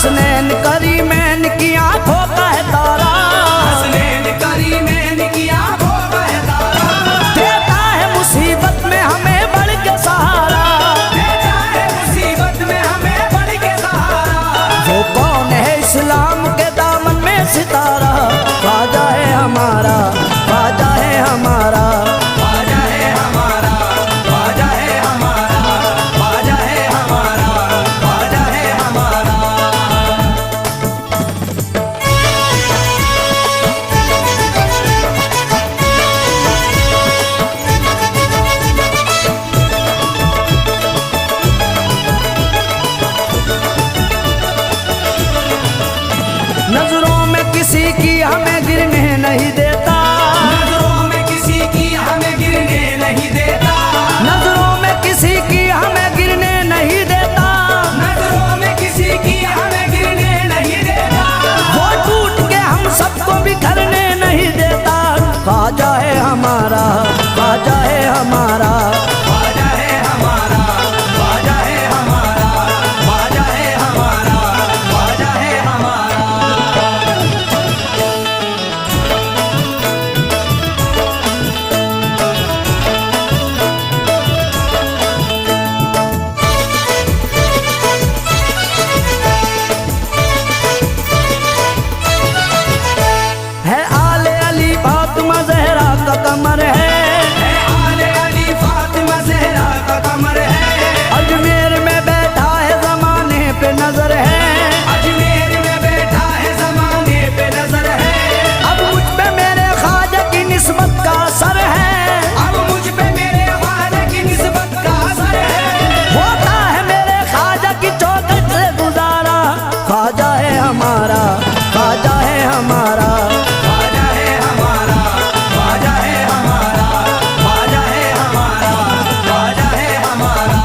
हसनैन करीमैन की आंखों का है तारा, हसनैन करीमैन की आंखों का है तारा, देता है मुसीबत में हमें बढ़ के सहारा, देता है मुसीबत में हमें बढ़ के सहारा। वो कौन है इस्लाम के दामन में सितारा, ख्वाजा है हमारा, ख्वाजा है हमारा, ख्वाजा है हमारा, ख्वाजा है हमारा, ख्वाजा है हमारा, ख्वाजा है हमारा। नजरों में किसी की हमें गिरने नहीं देता, नजरों में किसी की हमें गिरने नहीं देता, नजरों में किसी की हमें गिरने नहीं देता, नजरों में किसी की हमें गिरने नहीं देता। वो टूट के हम सबको बिखरने नहीं देता, ख्वाजा है हमारा, ख्वाजा है हमारा, ख्वाजा है हमारा, ख्वाजा है हमारा, ख्वाजा है हमारा, ख्वाजा है हमारा। है आले अली फातिमा ज़हरा का कमर है, आले अली फातिमा ज़हरा का कमर है, अजमेर में बैठा है ज़माने पे नजर है, अजमेर में बैठा है ज़माने पे नजर है। अब मुझ पे मेरे ख्वाजा की निस्बत का असर है, अब मुझ पे मेरे ख्वाजा की निस्बत का असर है। होता है मेरे ख्वाजा की चौखट से गुजारा, ख्वाजा है हमारा, ख्वाजा है हमारा, ख्वाजा है हमारा, ख्वाजा है हमारा, ख्वाजा है हमारा, ख्वाजा है हमारा।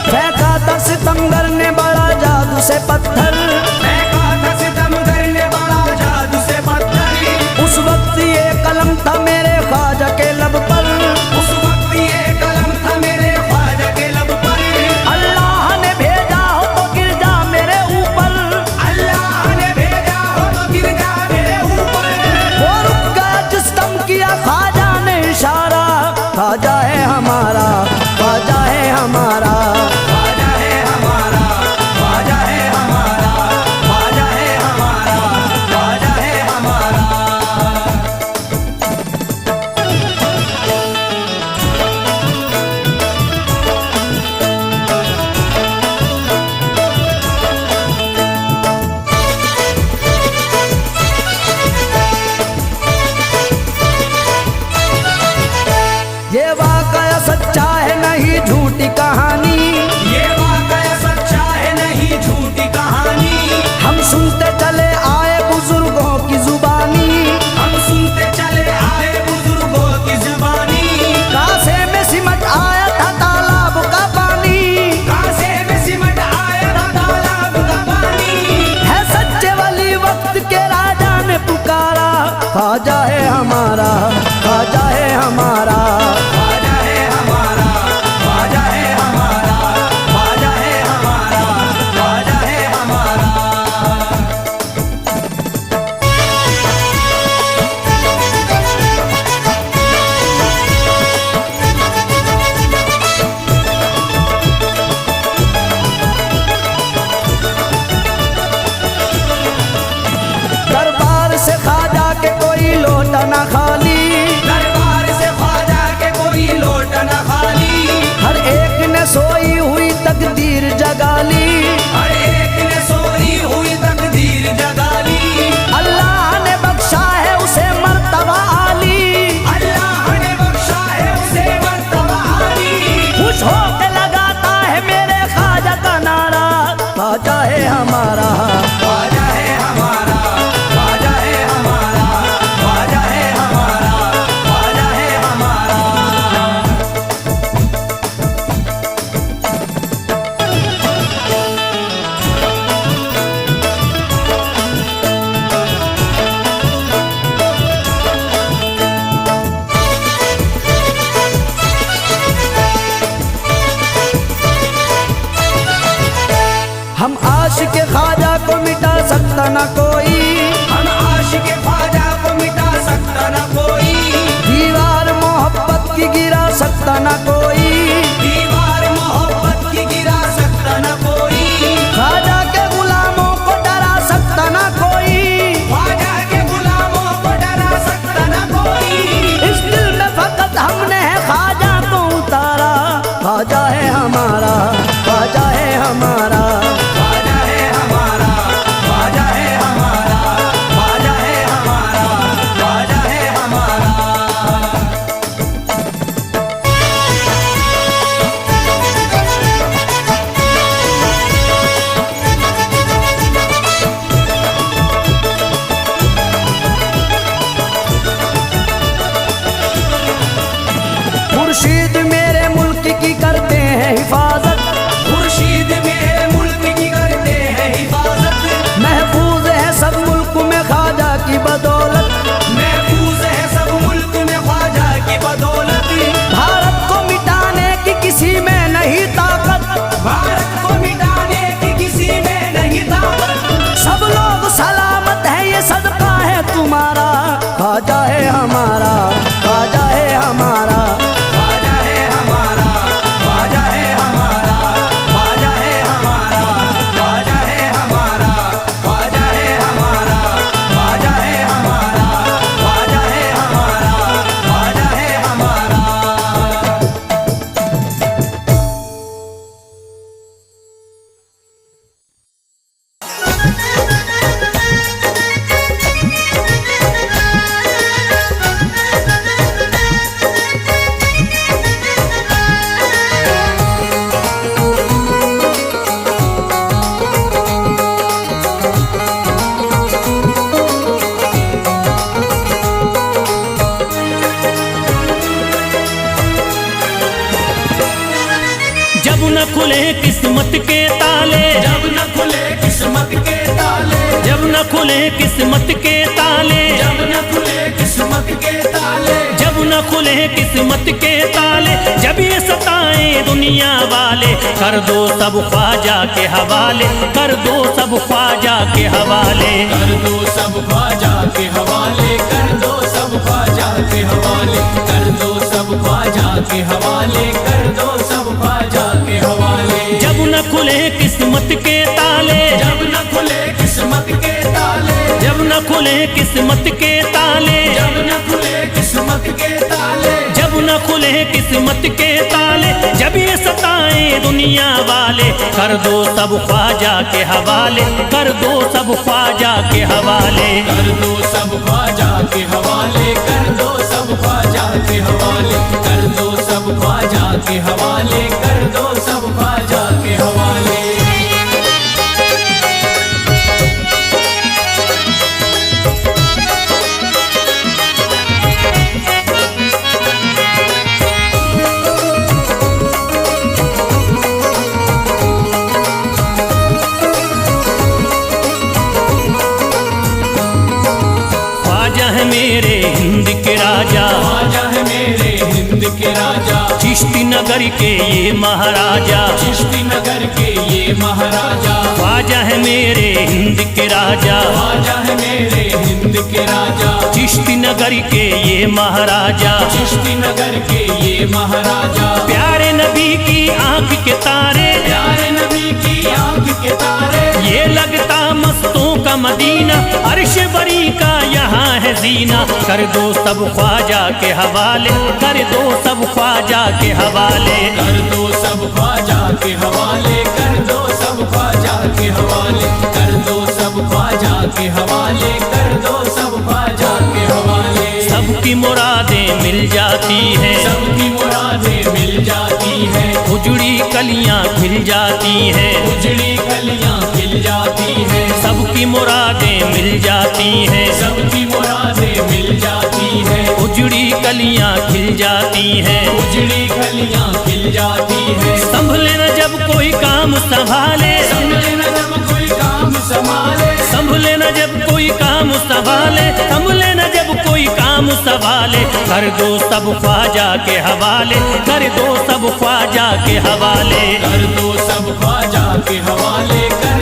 फेंका था सितमगर ने बड़ा जादू से पत्थर, फेंका था सितमगर ने बड़ा जादू से पत्थर, उस वक्त ये कलम था मेरे ख्वाजा के लब पर, उस वक्त ये कलम था मेरे ख्वाजा के लब पर। अल्लाह ने भेजा हो तो गिर जा मेरे ऊपर, अल्लाह ने भेजा हो तो गिर जा मेरे ऊपर। वो रुक गया जिस दम किया ख्वाजा ने इशारा, ख्वाजा है हमारा, ख्वाजा है हमारा, ख्वाजा है हमारा, ख्वाजा है हमारा, ख्वाजा है हमारा, ख्वाजा है हमारा। ये वाकया सच्चा है नहीं झूठी कहानी, ये वाकया सच्चा है नहीं झूठी कहानी। हम सुनते चले आए बुजुर्गों की जुबानी, हम सुनते चले आए बुजुर्गों की जुबानी। कासे में सिमट आया था तालाब का पानी, कासे में सिमट आया था तालाब का पानी। है सच्चे वाली वक्त के राजा ने पुकारा, ख्वाजा है हमारा, ख्वाजा है हमारा, ख्वाजा है हमारा, ख्वाजा है हमारा, ख्वाजा है हमारा, ख्वाजा है हमारा। दरबार से ख्वाजा के कोई लोटा ना खाली, दरबार से ख्वाजा के कोई लोट न खाली। हर एक ने सोई हुई तकदीर जगा ली, हर एक ने सोई हुई तकदीर जगा ली। अल्लाह ने बख्शा है उसे मर्तबा आली, अल्लाह ने बख्शा है उसे मर्तबा आली। खुश होके लगाता है मेरे ख्वाजा का नारा, ख्वाजा है हमारा, ख्वाजा है हमारा, ख्वाजा है हमारा, ख्वाजा है हमारा, ख्वाजा है हमारा। हम आशिक ख्वाजा को मिटा सकता न कोई, हम आशिक ख्वाजा को मिटा सकता न कोई, दीवार मोहब्बत की गिरा सकता न कोई, दीवार मोहब्बत की गिरा सकता न कोई, ख्वाजा के गुलामों को डरा सकता न कोई, ख्वाजा के गुलामों को डरा सकता न कोई। इस दिल में फकत हमने है ख्वाजा को उतारा, ख्वाजा है हमारा, ख्वाजा है हमारा, ख्वाजा है हमारा, ख्वाजा है हमारा, ख्वाजा है हमारा, ख्वाजा है हमारा। मुर्शीद मेरे मुल्क की करते हैं हिफाजत, खुर्शीद मेरे मुल्क की करते हैं हिफाजत, महफूज है सब मुल्क में ख्वाजा की बदौलत, महफूज है सब मुल्क में ख्वाजा की बदौलत, भारत को मिटाने की किसी में नहीं ताकत, भारत को मिटाने की किसी में नहीं ताकत। सब लोग सलामत है ये सदका है तुम्हारा, ख्वाजा है हमारा, ख्वाजा है हमारा, ख्वाजा है हमारा, ख्वाजा है हमारा, ख्वाजा है हमारा, ख्वाजा है हमारा, ख्वाजा है हमारा, ख्वाजा है हमारा, ख्वाजा है हमारा, ख्वाजा है हमारा। जब न खुले किस्मत के ताले, जब न खुले किस्मत के ताले, जब न खुले किस्मत के ताले, जब न खुले किस्मत के ताले, जब न खुले किस्मत के ताले, जब ये सताएं दुनिया वाले, कर दो सब ख्वाजा के हवाले, कर दो सब ख्वाजा के हवाले, कर दो सब ख्वाजा के हवाले, कर दो सब ख्वाजा के हवाले, कर दो सब ख्वाजा के हवाले, कर दो सब ख्वाजा के हवाले। जब न खुले किस्मत के ताले, जब न खुले किस्मत के ताले, जब न खुले किस्मत के ताले, जब न खुले किस्मत के ताले, जब न खुले किस्मत के ताले, जब ये सताएं दुनिया वाले, कर दो सब ख्वाजा के हवाले, कर दो सब ख्वाजा के हवाले, कर दो सब ख्वाजा के हवाले, कर दो सब ख्वाजा के हवाले, कर दो सब ख्वाजा के हवाले, कर दो सब ख्वाजा के हवाले। ख्वाजा है मेरे हिंद के राजा, ख्वाजा है मेरे हिंद के राजा, चिश्ती नगर के ये महाराजा, चिश्ती नगर के ये महाराजा, ख्वाजा है मेरे हिंद के राजा, ख्वाजा है मेरे हिंद के राजा, चिश्ती नगर के ये महाराजा, चिश्ती नगर के ये महाराजा, प्यारे नबी की आंख के तारे, प्यारे नबी की आंख के तारे, ये लगता मस्तों का मदीना, अर्श बरी का यहाँ है जीना, कर दो सब ख्वाजा के हवाले, कर दो सब ख्वाजा के हवाले, कर दो सब ख्वाजा के हवाले, कर दो सब ख्वाजा के हवाले, कर दो सब ख्वाजा के हवाले, कर दो सब ख्वाजा के हवाले। सबकी मुरादें मिल जाती हैं, सबकी मुरादें मिल जाती हैं, उजड़ी कलियां खिल जाती हैं, उजड़ी कलियां खिल जाती हैं, सबकी मुरादें मिल जाती हैं, सबकी मुरादें मिल जाती हैं, उजड़ी कलियां खिल जाती हैं, उजड़ी कलियां खिल जाती हैं। संभले न जब कोई काम संभाले, संभले न जब कोई काम संभाले, संभले न जब कोई काम संभाले, संभले न जब कोई काम संभाले, कर दो सब ख्वाजा के हवाले, कर दो सब ख्वाजा के हवाले, कर दो सब ख्वाजा के हवाले, कर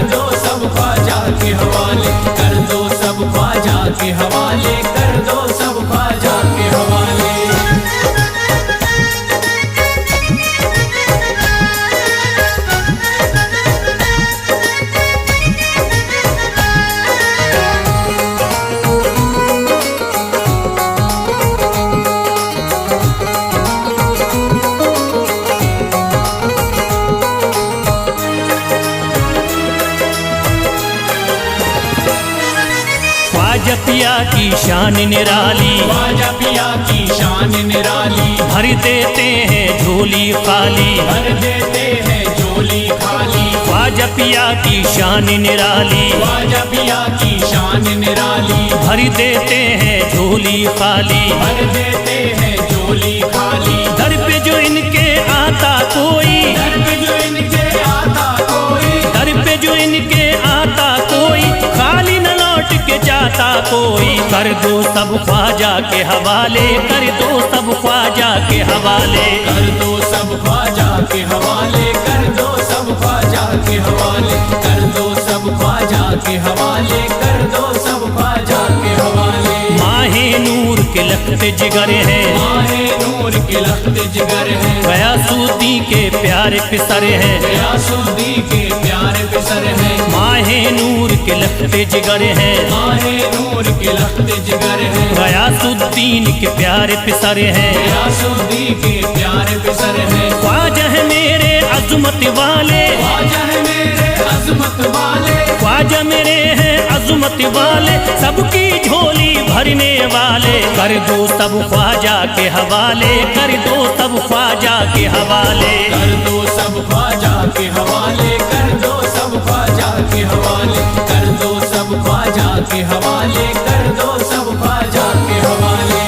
ख्वाजा पिया की शान निराली, ख्वाजा पिया की शान निराली, भर देते हैं झोली खाली, भर देते हैं झोली खाली। ख्वाजा पिया की शान निराली, ख्वाजा पिया की शान निराली, भर देते हैं झोली खाली, भर देते हैं झोली खाली। दर पे जो इनके आता कोई, दर पे जो इनके आता कोई, दर पे जो इनके आता कोई, खाली न लौट के जाता कोई। कर दो सब ख्वाजा के हवाले, कर दो सब ख्वाजा के हवाले, कर दो सब ख्वाजा के हवाले, कर दो सब ख्वाजा के हवाले, कर दो सब ख्वाजा के हवाले, कर दो सब ख्वाजा के हवाले। माहे नूर के लखते जिगर है, माहे नूर के लखते जिगर है, गयासुद्दीन के प्यारे पिसर है, गयासुद्दीन के प्यारे पिसर है। माहे नूर के लखते जिगर है, माहे नूर के लखते जिगर है, गयासुद्दीन के प्यारे पिसर है। गयासुद्दीन के प्यारे पिसर है। ख्वाजा है मेरे अजमत वाले, ख्वाजा है मेरे अजमत वाले, ख्वाजा मेरे हैं अजमत वाले, सबकी झोली भरने वाले। कर दो सब ख्वाजा के हवाले, कर दो सब ख्वाजा के हवाले, कर दो सब ख्वाजा के हवाले, कर दो सब ख्वाजा के हवाले, कर दो सब ख्वाजा के हवाले, कर दो सब ख्वाजा के हवाले।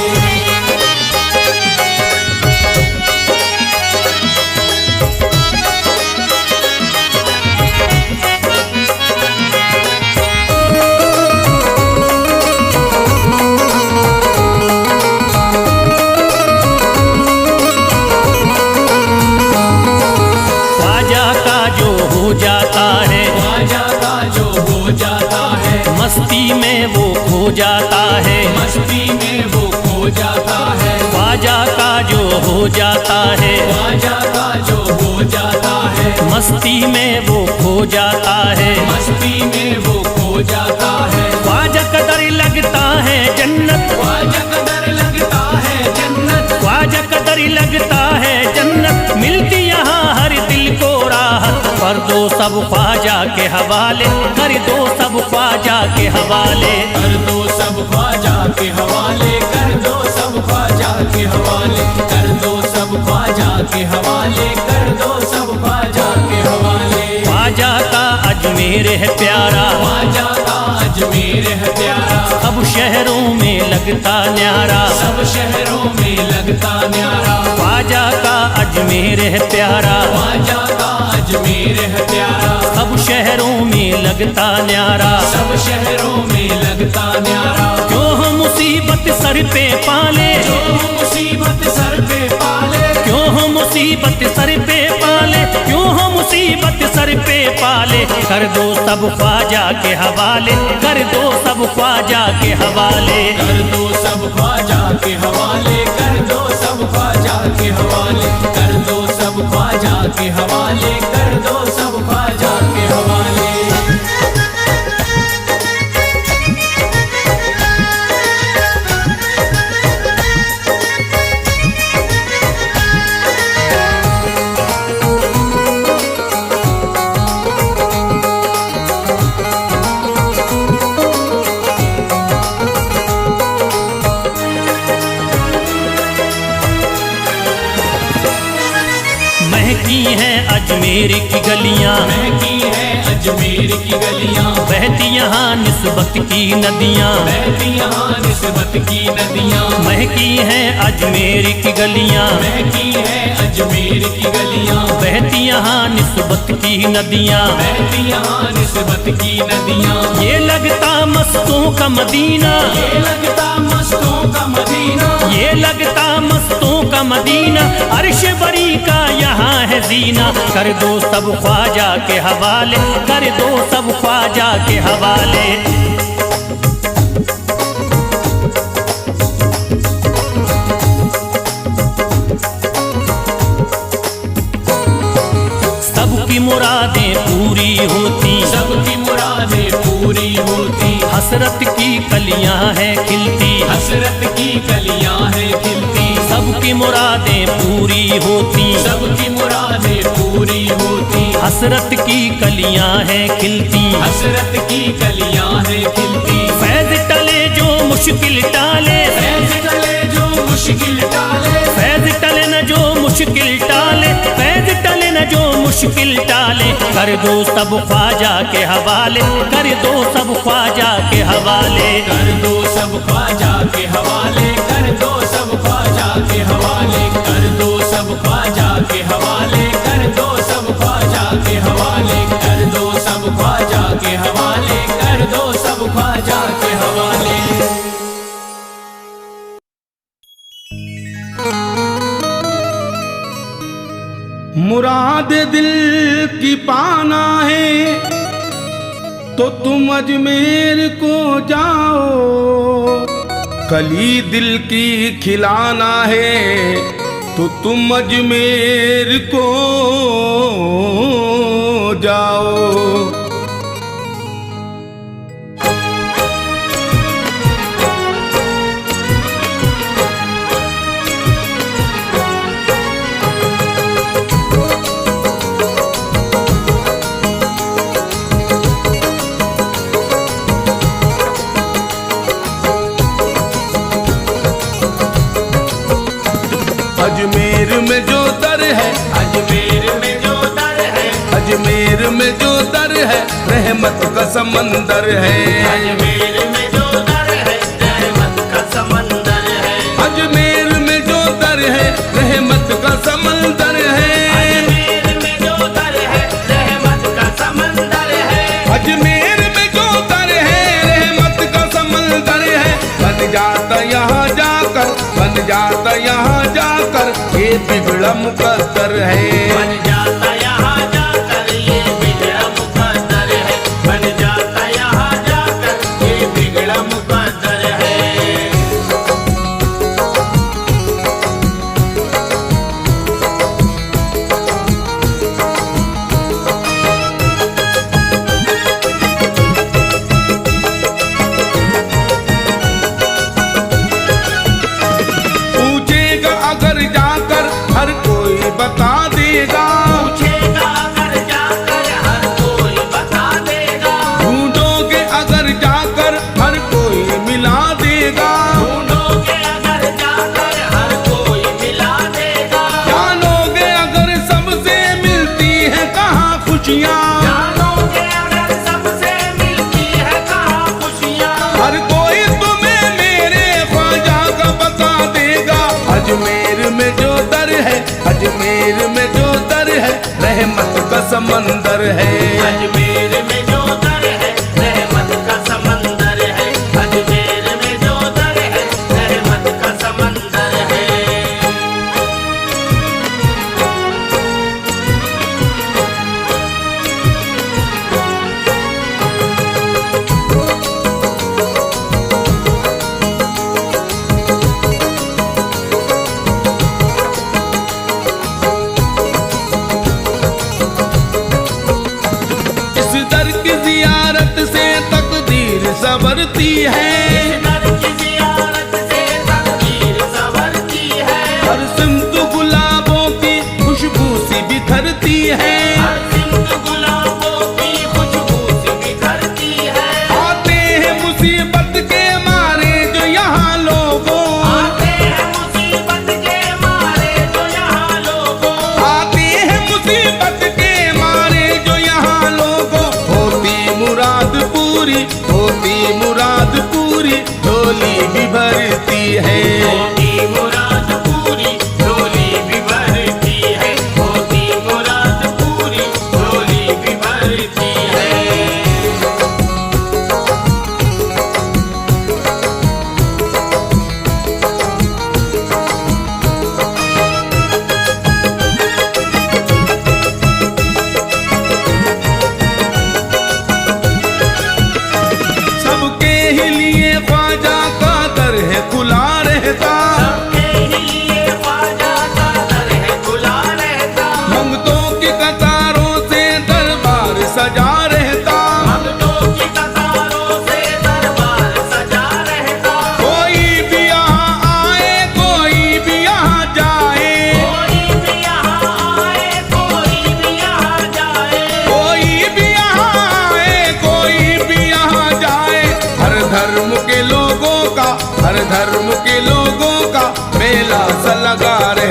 जाता है, ख्वाजा का जो हो जाता है, मस्ती में वो खो जाता है, मस्ती में वो खो जाता है। ख्वाजा का जो हो जाता है, ख्वाजा का जो हो जाता है, मस्ती में वो खो जाता है, मस्ती में वो खो जाता है। ख्वाजा कदर लगता है जन्नत, ख्वाजा कदर लगता है जन्नत, ख्वाजा कदर लगता है जन्नत, मिलती यहाँ हर दिल को राहत। कर दो सब ख्वाजा के हवाले, कर दो सब ख्वाजा के हवाले, कर दो सब ख्वाजा के हवाले, कर दो सब ख्वाजा के हवाले, कर दो सब ख्वाजा के हवाले, कर दो सब ख्वाजा के हवाले। ख्वाजा का अजमेर है प्यारा, ख्वाजा का अजमेर है प्यारा, सब शहरों में लगता न्यारा, सब शहरों में लगता न्यारा। ख्वाजा का अजमेर है प्यारा, ख्वाजा का अजमेर है प्यारा, सब शहरों में लगता न्यारा, सब शहरों में लगता न्यारा। क्यों हम मुसीबत सर पे पाले, जो मुसीबत सर पे पाले, क्यों हम मुसीबत सर पे पाले, क्यों हम मुसीबत सर पे पाले। कर दो सब ख्वाजा के हवाले, कर दो सब ख्वाजा के हवाले, कर दो सब ख्वाजा के हवाले, कर दो सब ख्वाजा के हवाले, कर दो सब ख्वाजा के हवाले, कर दो सब ख्वाजा के हवाले। महकी हैं अजमेर की गलियां, महकी है अजमेर की गलियां, बहती यहाँ निस्बत की नदियाँ, बहती यहाँ निस्बत की नदियां। महकी हैं अजमेर की गलियां, महकी है अजमेर की गलियां, बहती यहाँ निस्बत की नदियाँ, बहती यहाँ निस्बत की नदियां। ये लगता मस्तों का मदीना, ये लगता मस्तों का मदीना, ये लगता मस्तों का मदीना, अर्श बरी का यहाँ है जीना। कर दो सब ख्वाजा के हवाले, कर दो सब ख्वाजा के हवाले। सबकी मुरादें पूरी होती, सबकी मुरादें पूरी होती, हसरत की कलियां हैं खिलती, हसरत की कलियां हैं खिलती। सबकी मुरादें पूरी होती, सबकी मुरादें पूरी होती, हसरत की कलियां हैं खिलती, हसरत की कलियां हैं खिलती। फैज टले मुश्किल टाले, फैज टले जो मुश्किल टाले, फैज टले न जो मुश्किल टाले, फैज टले न जो मुश्किल टाले, कर दो सब ख्वाजा के हवाले, कर दो सब ख्वाजा के हवाले। कर दो सब ख्वाजा के हवाले, कर दो सब ख्वाजा के हवाले, कर दो सब ख्वाजा के हवाले, कर दो सब ख्वाजा के हवाले, कर दो सब ख्वाजा के हवाले, कर दो सब ख्वाजा के हवाले। मुराद दिल की पाना है तो तुम अजमेर को जाओ, कली दिल की खिलाना है तो तुम अजमेर को जाओ। अजमेर में जो दर है, अजमेर में जो दर है, अजमेर में जो दर है, रहमत का समंदर है। अजमेर में जो दर है, रहमत का समंदर है। अजमेर में जो दर है, रहमत का समंदर है। अजमेर में जो दर है, रहमत का समंदर है। अजमेर में जो दर है, रहमत का समंदर है। बन जाता यहाँ जाकर, बन जाता यहाँ जाकर, ये बिगड़ा मुकद्दर है। बन जाता यहाँ जाकर ये बिगड़ा मुकद्दर है, बन जाता यहाँ जाकर ये बिगड़ा मुकद्दर है। पूछेगा अगर जाकर हर कोई बता देगा, पूछेगा अगर जाकर हर कोई बता देगा, ढूंढोगे अगर जाकर हर कोई मिला देगा, ढूंढोगे अगर जाकर हर कोई मिला देगा, जानोगे अगर सबसे मिलती है कहाँ खुशियाँ, जानोगे अगर सबसे मिलती है कहाँ खुशियाँ। हर कोई तुम्हें मेरे ख्वाजा का बता देगा। अजमेर में जो दर है, अजमेर में जो दर है, रहमत का समंदर है। अजमेर में जो दर है, रहमत का समंदर है। अजमेर में जो दर है, रहमत का समंदर है।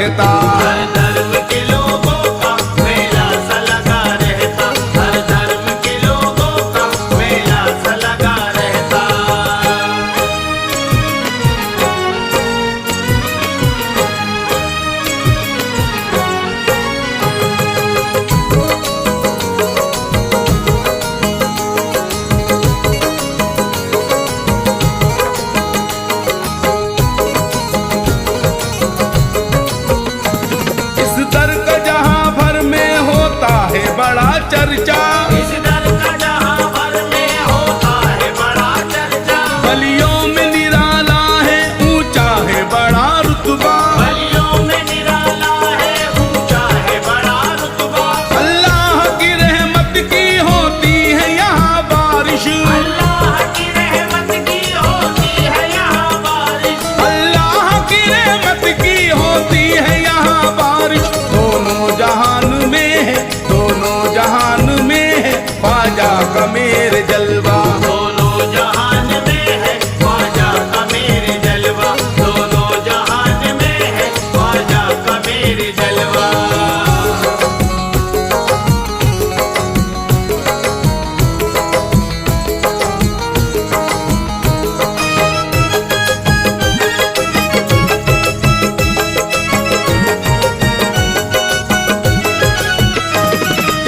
रहता। हर धर्म के लोगों का मेला सा लगा रहता, हर धर्म के लोगों का मेला सा लगा रहता। इस दर का जहां भर में होता है बड़ा चर्चा, इस दर का जहां भर में होता है बड़ा चर्चा, गलियों में निराला है ऊंचा है बड़ा रुतबा, गलियों में निराला है ऊंचा है बड़ा रुतबा। अल्लाह की रहमत की होती है यहाँ बारिश, अल्लाह की रहमत की होती है यहाँ बारिश, अल्लाह की रहमत की होती है यहाँ बारिश। दोनों जहान में है, दोनों जहान में है ख्वाजा का मेरे जलवा। दोनों जहान में है ख्वाजा का मेरे जलवा, दोनों जहान में है ख्वाजा का मेरे जलवा।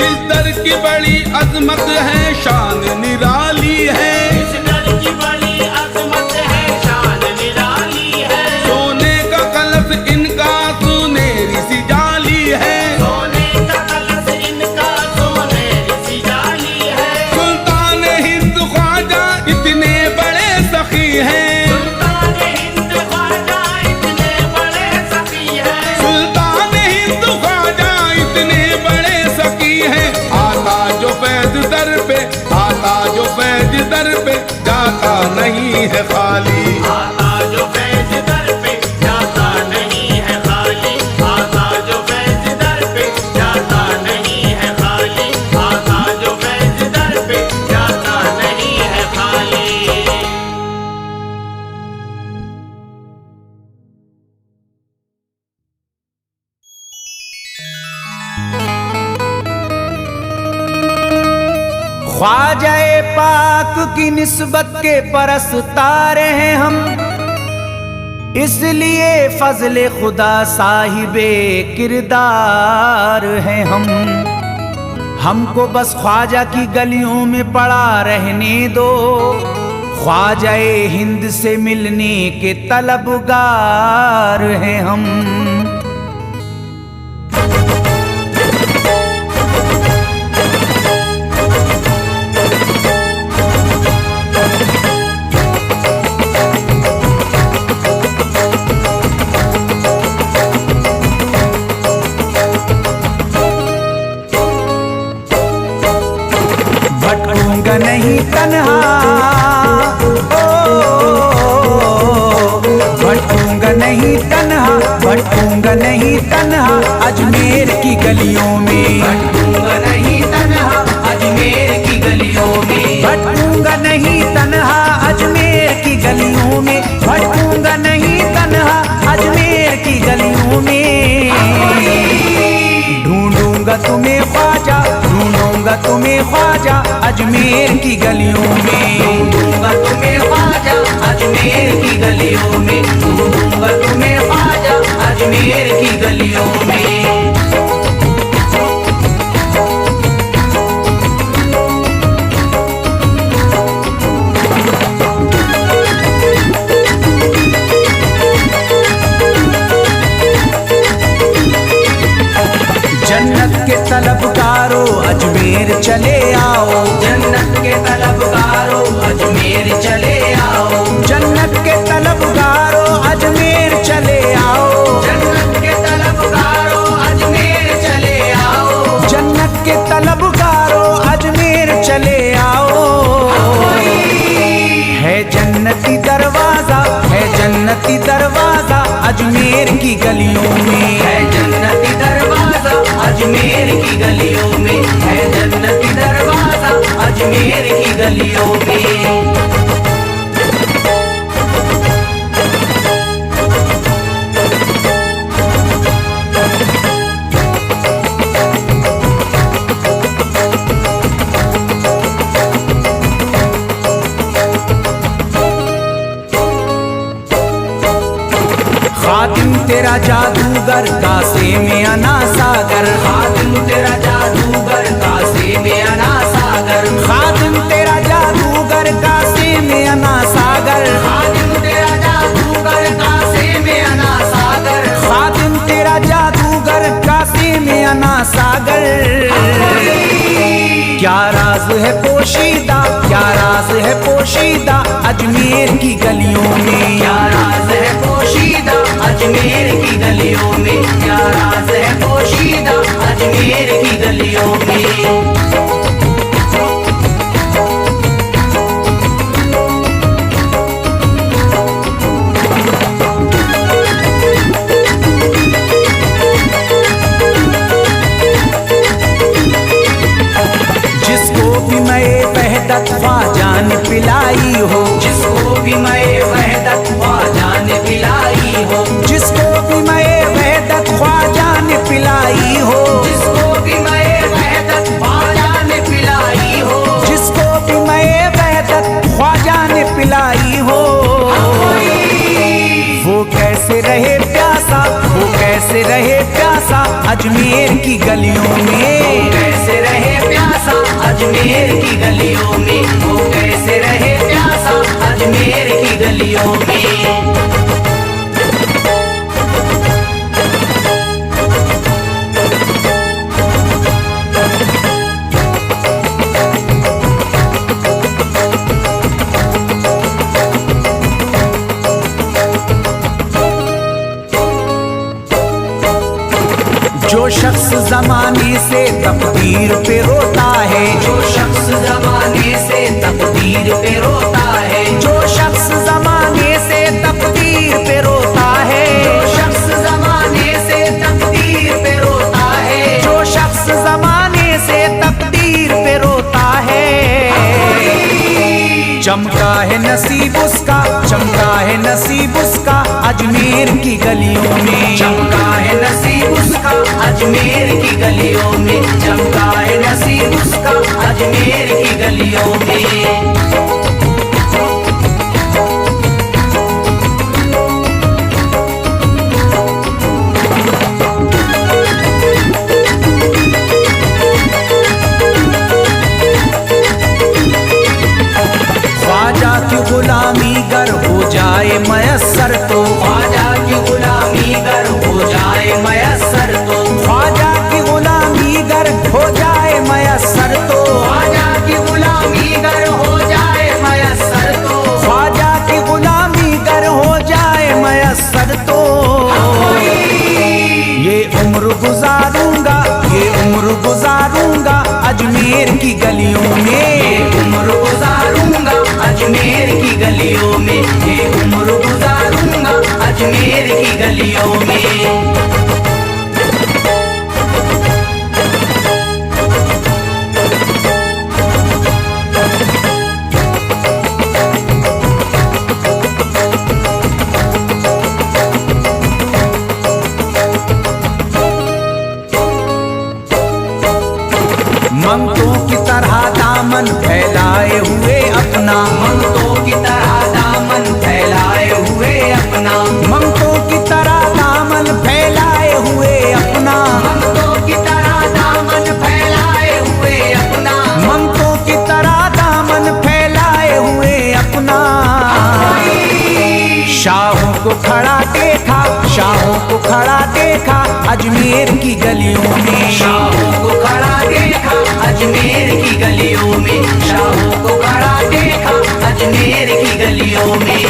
इस दर की बड़ी अजमत है, शान निराली है, इस दर की बड़ी अजमत है, शान निराली है। सोने का कलश इनका सुनहरी सी जाली है, सोने का कलश इनका सोनेरी सी जाली है। सुल्तान हिंद ख्वाजा इतने बड़े सखी हैं, सुल्तान हिंद ख्वाजा इतने बड़े सखी है, सुल्तान हिंद ख्वाजा इतने बड़े सखी हैं। आता जो फैज दर पे, आता जो फैज दर पे जाता नहीं है खाली। आता जो फैज दर पे जाता नहीं है खाली, आता जो फैज दर पे जाता नहीं है खाली, आता जो फैज दर पे जाता नहीं है खाली। ख्वाजाए पाक की निस्बत के परस्तार हैं हम, इसलिए फजले खुदा साहिबे किरदार हैं हम। हमको बस ख्वाजा की गलियों में पड़ा रहने दो, ख्वाजाए हिंद से मिलने के तलबगार हैं हम। भटकूंगा नहीं तन्हा, भटकूंगा नहीं तन्हा, भटकूंगा नहीं तन्हा अजमेर की गलियों में, भटकूंगा नहीं तन्हा अजमेर की गलियों में, भटकूंगा नहीं तन्हा अजमेर की गलियों में, भटकूंगा नहीं तन्हा अजमेर की गलियों में। ढूंढूंगा तुम्हें ख्वाजा, ढूंढूंगा तुम्हें ख्वाजा अजमेर की गलियों में, ढूंढूंगा तुम्हें ख्वाजा अजमेर की गलियों में, ढूंढूंगा तुम्हें ख्वाजा अजमेर की गलियों में। जन्नत के तलबगारों अजमेर चले आओ, जन्नत के तलबगारों अजमेर चले आओ, जन्नत के तलबगारों अजमेर चले आओ, जन्नत के तलबगारों अजमेर चले आओ, जन्नत के तलबगारों अजमेर चले आओ। है जन्नती दरवाजा, है जन्नती दरवाजा अजमेर की गलियों में, है जन्नती दरवाजा अजमेर की गलियों में, है जन्नती दरवाजा अजमेर की गलियों में। तेरा जादूगर कासे में अना सागर, खादिम तेरा जादूगर कासे में अना सागर, खादिम तेरा जादूगर कासे में अना सागर, खादिम तेरा जादूगर कासे में अना सागर, खादिम तेरा जादूगर कासे में अना सागर। क्या राज है पोशीदा, क्या राज है पोशीदा अजमेर की गलियों में, क्या राज है पोशीदा अजमेर की गलियों में, क्या राज है पोशीदा अजमेर की गलियों में। जिसको भी मैं वहदत ख्वाजा ने पिलाई हो, जिसको भी मैं वहदत ख्वाजा ने पिलाई हो, जिसको भी मैं वहदत ख्वाजा ने पिलाई हो, जिसको भी मैं वहदत ख्वाजा ने पिलाई हो, जिसको भी मैं वहदत ख्वाजा ने पिलाई हो, वो कैसे रहे प्यासा, वो कैसे रहे प्यासा अजमेर की गलियों में, कैसे रहे प्यासा अजमेर की गलियों में, वो कैसे रहे प्यासा अजमेर की गलियों में। जो शख्स जमाने से तकदीर पे रोता है, जो शख्स जमाने से तकदीर पे रोता है, जो शख्स जमाने से तकदीर पे रोता है, जो शख्स जमाने से तकदीर पे रोता है, जो शख्स जमाने से तकदीर पे रोता है, चमका है नसीब उसका, चमका है नसीब उसका अजमेर की गलियों में, चमका है नसीब उसका अजमेर की गलियों में, चमका है नसीब उसका अजमेर की गलियों में। ख्वाजा की गुलामी गर हो जाए मयस्सर तो, ख्वाजा की गुलामी गर हो जाए मयस्सर तो, ख्वाजा की गुलामी गर हो जाए मयस्सर तो, ख्वाजा की गुलामी गर हो जाए मयस्सर तो, ख्वाजा की गुलामी गर हो जाए मयस्सर तो, ये उम्र गुजारूंगा, ये उम्र गुजारूंगा अजमेर की गलियों में, उम्र गुजारूंगा अजमेर की गलियों में, ये उम्र गुजारूंगा अजमेर की गलियों में। मंगतों की तरह दामन फैलाए हुए अपना, मंगतों की तरह दामन फैलाए हुए अपना, मंगतों की तरह दामन फैलाए हुए अपना, मंगतों की तरह दामन फैलाए हुए अपना, मंगतों की तरह दामन फैलाए हुए अपना। शाहों को खड़ा देखा, शाहों को खड़ा देखा अजमेर की गलियों में, शाहों को खड़ा देखा अजमेर की गलियों में, शाहों को खड़ा देखा अजमेर की गलियों में।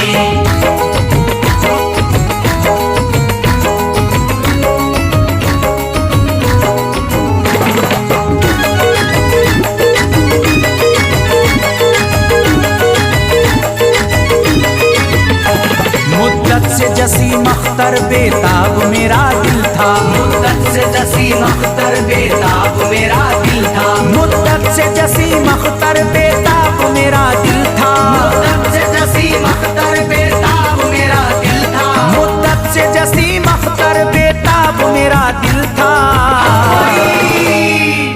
मुद्दत से जसीम अख्तर बेताब मेरा दिल था, मुद्दत से जसीम अख्तर बेताब मेरा दिल था, मुद्दत से जसीम अख्तर बेताब मेरा दिल था, मुद्दत से जसीम अख्तर बेताब मेरा दिल था, मुद्दत से जसीम अख्तर बेताब मेरा दिल था।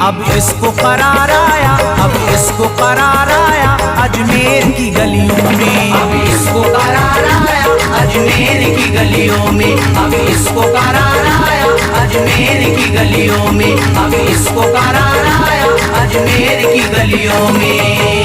अब इसको करार आया, अब इसको करार आया अजमेर की गलियों में। अब इसको करार आया अजमेर की गलियों में, अब इसको करार आया अजमेर की गलियों में, अब इसको करार आया अजमेर की गलियों में।